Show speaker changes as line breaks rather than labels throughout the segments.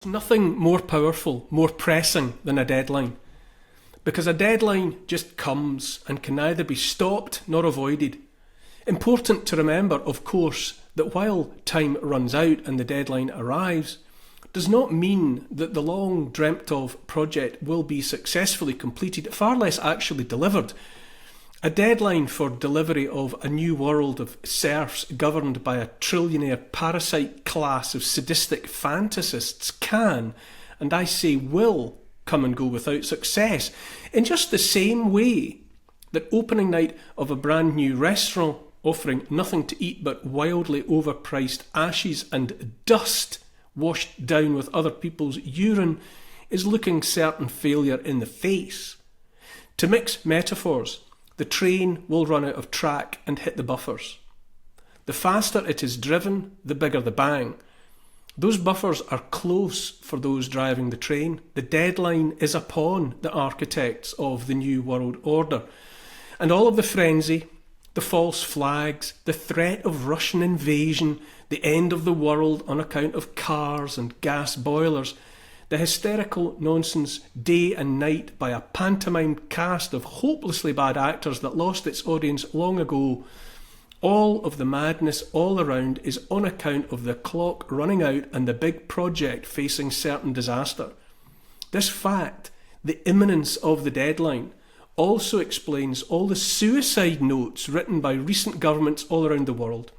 Nothing more powerful, more pressing than a deadline. Because a deadline just comes and can neither be stopped nor avoided. Important to remember, of course, that while time runs out and the deadline arrives, does not mean that the long dreamt of project will be successfully completed, far less actually delivered. A deadline for delivery of a new world of serfs governed by a trillionaire parasite class of sadistic fantasists can, and I say will, come and go without success, in just the same way that opening night of a brand new restaurant offering nothing to eat but wildly overpriced ashes and dust washed down with other people's urine is looking certain failure in the face. To mix metaphors, the train will run out of track and hit the buffers. The faster it is driven, the bigger the bang. Those buffers are close for those driving the train. The deadline is upon the architects of the New World Order. And all of the frenzy, the false flags, the threat of Russian invasion, the end of the world on account of cars and gas boilers, the hysterical nonsense day and night by a pantomime cast of hopelessly bad actors that lost its audience long ago, all of the madness all around is on account of the clock running out and the big project facing certain disaster. This fact, the imminence of the deadline, also explains all the suicide notes written by recent governments all around the world.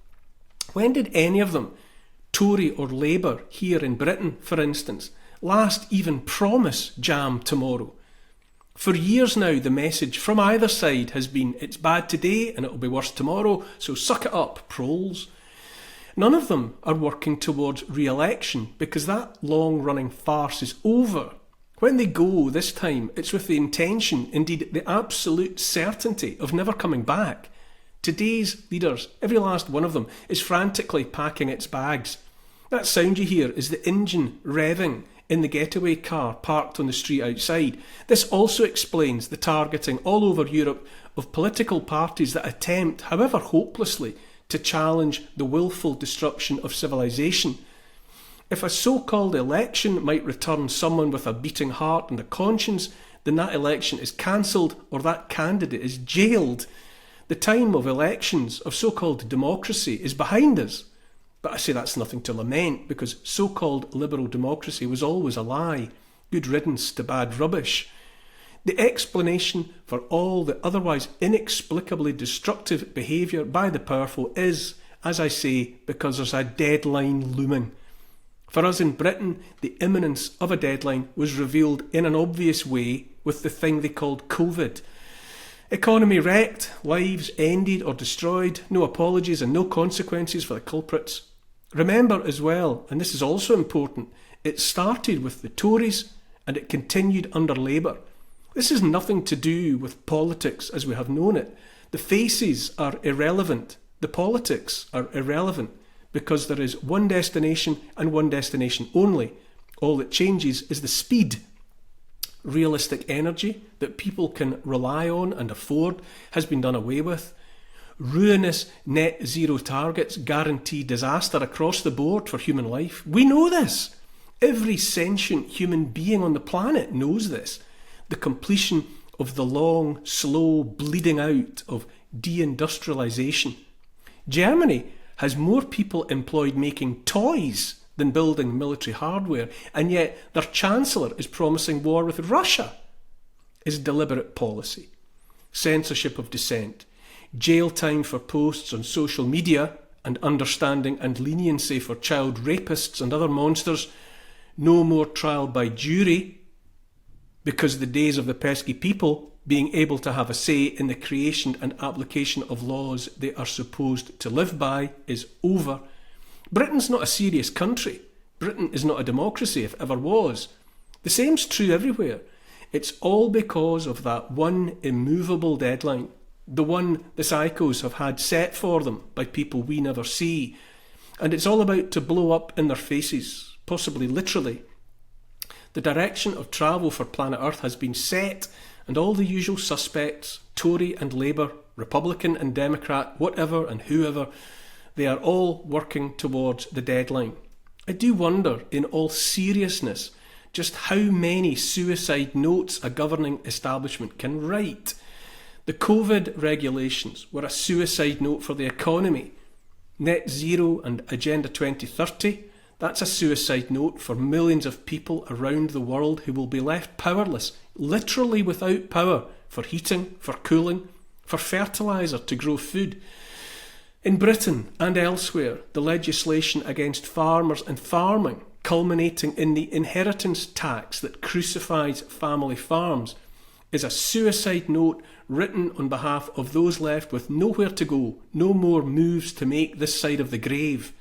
When did any of them, Tory or Labour here in Britain for instance, last even promise jam tomorrow? For years now, the message from either side has been, it's bad today and it'll be worse tomorrow, so suck it up, proles. None of them are working towards re-election because that long-running farce is over. When they go this time, it's with the intention, indeed the absolute certainty, of never coming back. Today's leaders, every last one of them, is frantically packing its bags. That sound you hear is the engine revving in the getaway car parked on the street outside. This also explains the targeting all over Europe of political parties that attempt, however hopelessly, to challenge the willful destruction of civilization. If a so-called election might return someone with a beating heart and a conscience, then that election is cancelled or that candidate is jailed. The time of elections, of so-called democracy, is behind us. But I say that's nothing to lament, because so-called liberal democracy was always a lie. Good riddance to bad rubbish. The explanation for all the otherwise inexplicably destructive behaviour by the powerful is, as I say, because there's a deadline looming. For us in Britain, the imminence of a deadline was revealed in an obvious way with the thing they called COVID. Economy wrecked, lives ended or destroyed, no apologies and no consequences for the culprits. Remember as well, and this is also important, it started with the Tories and it continued under Labour. This has nothing to do with politics as we have known it. The faces are irrelevant, the politics are irrelevant, because there is one destination and one destination only. All that changes is the speed. Realistic energy that people can rely on and afford has been done away with. Ruinous net zero targets guarantee disaster across the board for human life. We know this. Every sentient human being on the planet knows this. The completion of the long, slow bleeding out of deindustrialization. Germany has more people employed making toys than building military hardware, and yet their Chancellor is promising war with Russia. Is deliberate policy, censorship of dissent, jail time for posts on social media, and understanding and leniency for child rapists and other monsters, no more trial by jury, because the days of the pesky people being able to have a say in the creation and application of laws they are supposed to live by is over. Britain's not a serious country. Britain is not a democracy, if ever was. The same's true everywhere. It's all because of that one immovable deadline, the one the psychos have had set for them by people we never see. And it's all about to blow up in their faces, possibly literally. The direction of travel for planet Earth has been set, and all the usual suspects, Tory and Labour, Republican and Democrat, whatever and whoever, they are all working towards the deadline. I do wonder, in all seriousness, just how many suicide notes a governing establishment can write. The COVID regulations were a suicide note for the economy. Net zero and Agenda 2030, that's a suicide note for millions of people around the world who will be left powerless, literally without power, for heating, for cooling, for fertiliser to grow food. In Britain and elsewhere, the legislation against farmers and farming, culminating in the inheritance tax that crucifies family farms, is a suicide note written on behalf of those left with nowhere to go, no more moves to make this side of the grave.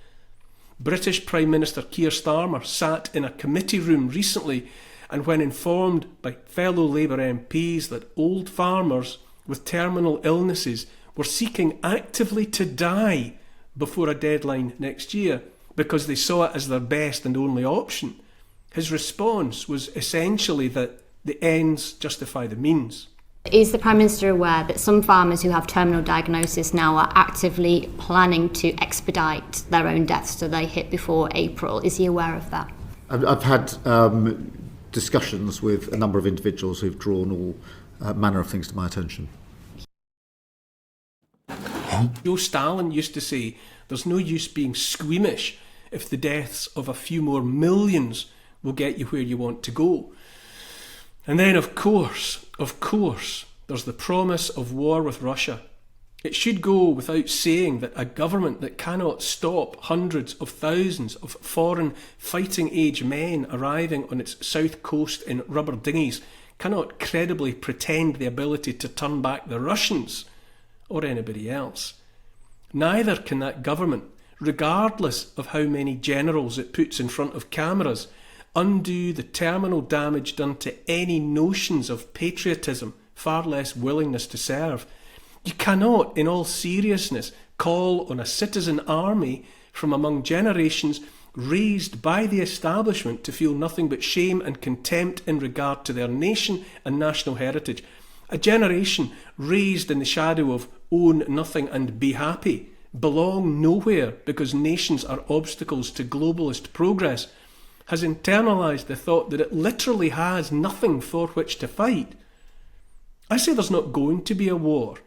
British Prime Minister Keir Starmer sat in a committee room recently, and when informed by fellow Labour MPs that old farmers with terminal illnesses were seeking actively to die before a deadline next year because they saw it as their best and only option, his response was essentially that the ends justify the means.
Is the Prime Minister aware that some farmers who have terminal diagnosis now are actively planning to expedite their own deaths so they hit before April? Is he aware of that?
I've had discussions with a number of individuals who've drawn all manner of things to my attention.
Joe Stalin used to say, there's no use being squeamish if the deaths of a few more millions will get you where you want to go. And then, of course, there's the promise of war with Russia. It should go without saying that a government that cannot stop hundreds of thousands of foreign fighting-age men arriving on its south coast in rubber dinghies cannot credibly pretend the ability to turn back the Russians or anybody else. Neither can that government, regardless of how many generals it puts in front of cameras, undo the terminal damage done to any notions of patriotism, far less willingness to serve. You cannot, in all seriousness, call on a citizen army from among generations raised by the establishment to feel nothing but shame and contempt in regard to their nation and national heritage. A generation raised in the shadow of own nothing and be happy, belong nowhere because nations are obstacles to globalist progress, has internalised the thought that it literally has nothing for which to fight. I say there's not going to be a war,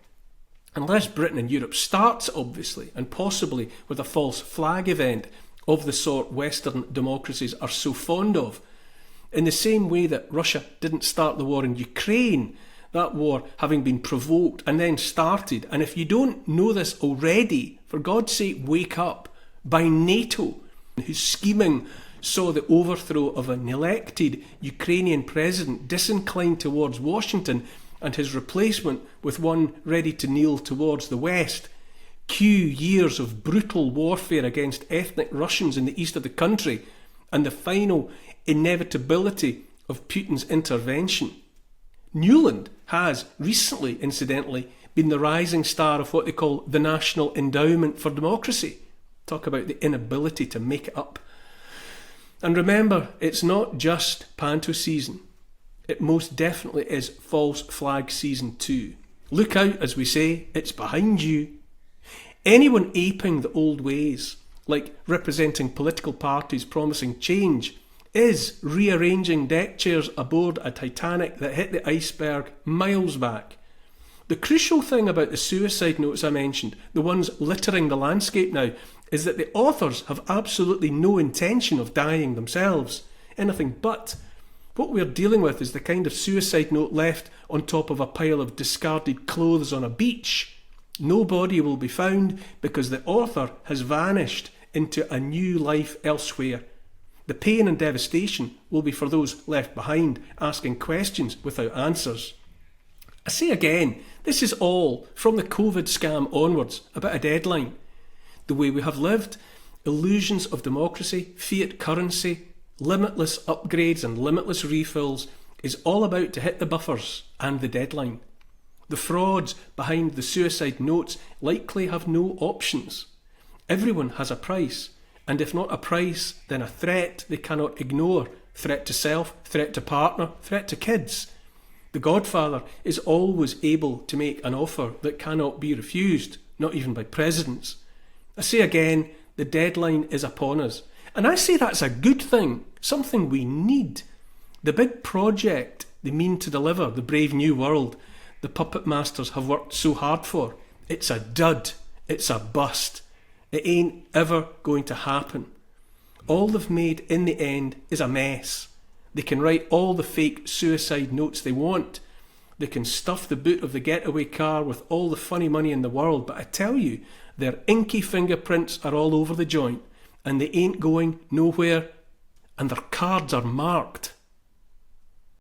unless Britain and Europe starts, obviously, and possibly with a false flag event of the sort Western democracies are so fond of. In the same way that Russia didn't start the war in Ukraine, that war having been provoked and then started, and if you don't know this already, for God's sake, wake up, by NATO, whose scheming saw the overthrow of an elected Ukrainian president disinclined towards Washington and his replacement with one ready to kneel towards the West. Cue years of brutal warfare against ethnic Russians in the east of the country and the final inevitability of Putin's intervention. Newland has recently, incidentally, been the rising star of what they call the National Endowment for Democracy. Talk about the inability to make it up. And remember, it's not just panto season. It most definitely is false flag season too. Look out, as we say, it's behind you. Anyone aping the old ways, like representing political parties promising change, is rearranging deck chairs aboard a Titanic that hit the iceberg miles back. The crucial thing about the suicide notes I mentioned, the ones littering the landscape now, is that the authors have absolutely no intention of dying themselves. Anything but. What we're dealing with is the kind of suicide note left on top of a pile of discarded clothes on a beach. No body will be found because the author has vanished into a new life elsewhere. The pain and devastation will be for those left behind, asking questions without answers. I say again, this is all, from the COVID scam onwards, about a deadline. The way we have lived, illusions of democracy, fiat currency, limitless upgrades and limitless refills, is all about to hit the buffers and the deadline. The frauds behind the suicide notes likely have no options. Everyone has a price, and if not a price, then a threat they cannot ignore. Threat to self, threat to partner, threat to kids. The Godfather is always able to make an offer that cannot be refused, not even by presidents. I say again, the deadline is upon us, And I say that's a good thing, something we need. The big project they mean to deliver, the brave new world the puppet masters have worked so hard for, it's a dud, it's a bust. It ain't ever going to happen. All they've made in the end is a mess. They can write all the fake suicide notes they want. They can stuff the boot of the getaway car with all the funny money in the world, but I tell you, their inky fingerprints are all over the joint, and they ain't going nowhere, and their cards are marked.